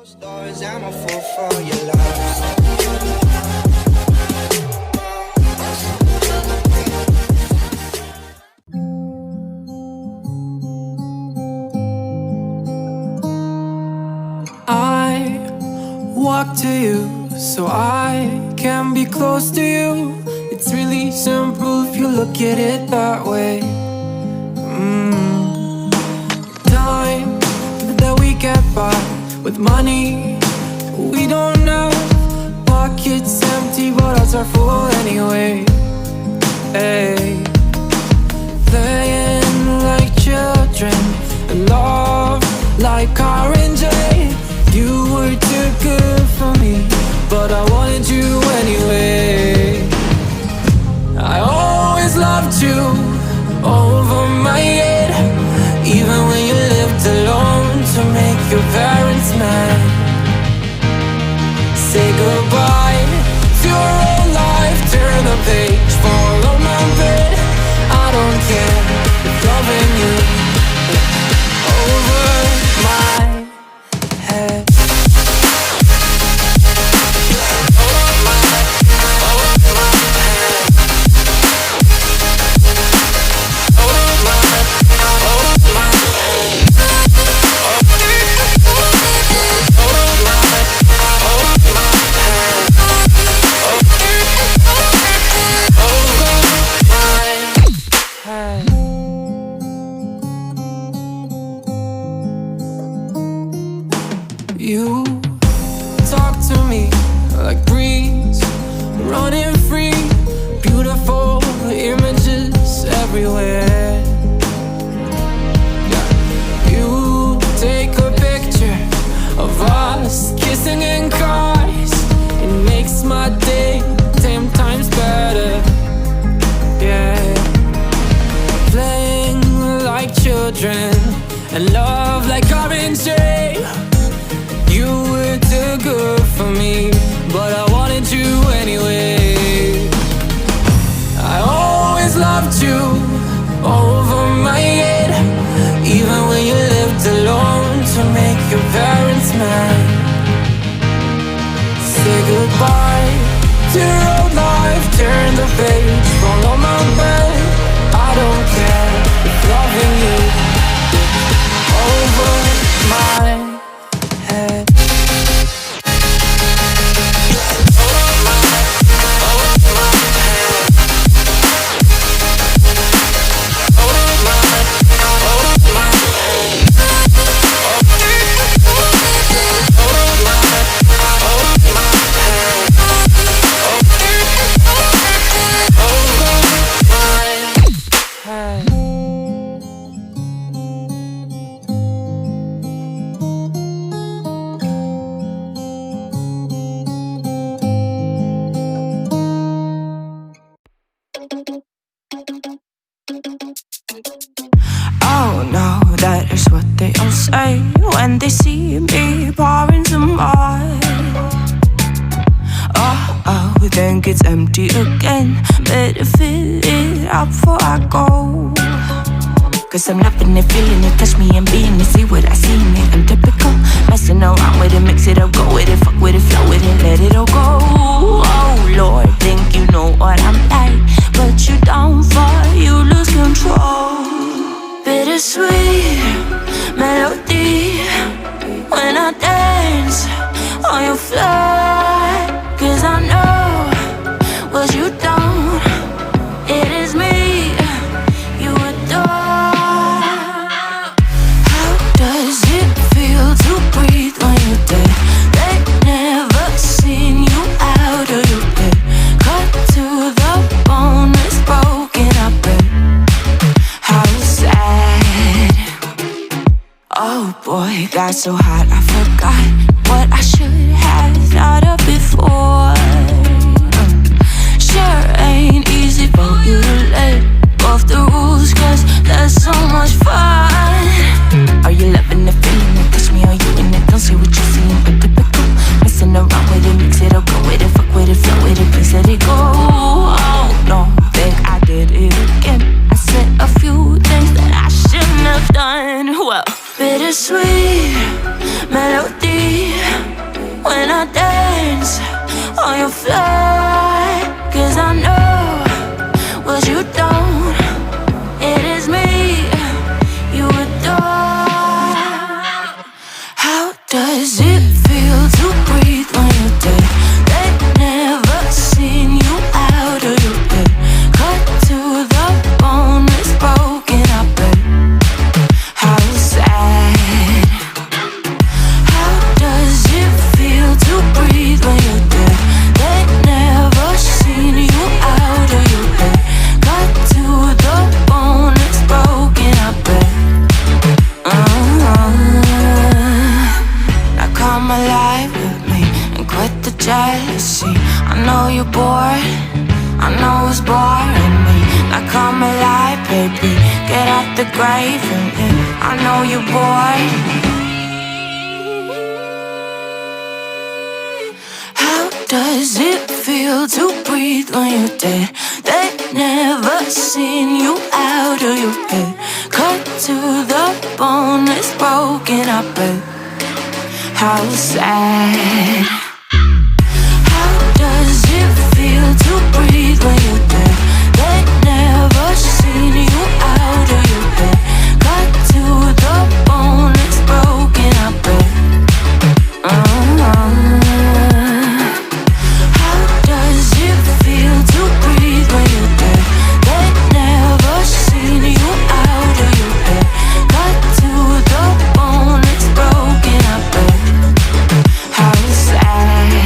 Stars, I'm a fool for your love. I walk to you so I can be close to you. It's really simple if you look at it that way. Time that we get by with money we don't have, pockets empty but hearts are full anyway. Hey, playing like children and love like RJ. You were too good for me, but I wanted you anyway. I always loved you over my head, even when you lived alone to make your parents mad. Say goodbye to your old life, turn the page, follow my bed. I don't care if loving you over my head. You talk to me like breeze, running free, beautiful images everywhere. Yeah. You take a picture of us kissing in cars, it makes my day 10 times better. Yeah, playing like children and love like RJ. You were too good for me, but I wanted you anyway. I always loved you over my head, even when you lived alone to make your parents mad. Say goodbye to your old life, turn the page, follow my bed. I don't care if loving you over my head. Oh no, that is what they all say when they see me pouring some wine. Oh, then gets empty again. Better fill it up before I go. Cause I'm loving it, feeling it, touch me and being it. See what I see in it, I'm typical. Messing around with it, mix it up, go with it, fuck with it, flow with it, let it all go. Oh Lord, think you know what I'm like, but you don't fall, you lose control. Bittersweet melody when I dance on your floor. Cause I know what you don't, it is me you adore. How does it feel to breathe when you're dead? They never seen you out of your bed. Cut to the bone, it's broken, I bet. How sad. Oh boy, got so hot I forgot what I should have thought of before. Sure ain't easy for you to let go of the rules, cause there's so much fun. Are you loving it, feeling it, touch me, are you in it? Don't say what you're seeing, but typical. Messing around with it, mix it up, go with it, fuck with it, flow with it, please let it go. Oh no, think I did it again. I said a few things that I shouldn't have done. Well, bittersweet melody fly, 'cause I know what you don't. It is me you adore. How does it feel to breathe when you're dead? They've never seen you out of your bed. Cut to the bone, it's broken, I bet. How sad. How does it feel to breathe when you're dead? They've never seen you out of your bed. Cut to the bone, it's broken, I bet. Now come alive with me and quit the jealousy. I know you're bored, I know it's boring me. Now come alive, baby, get out the grave and I know you're bored. How does it feel to breathe when you're dead? They've never seen you out of your head. Cut to the bone, it's broken, I bet. How sad. How does it feel to breathe when you're dead? They've never seen you out of your head. Cut to the bone, it's broken, I bet. How does it feel to breathe when you're dead? They've never seen you out of your head. Cut to the bone, it's broken, I bet. How sad.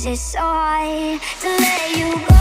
Is it so hard to let you go?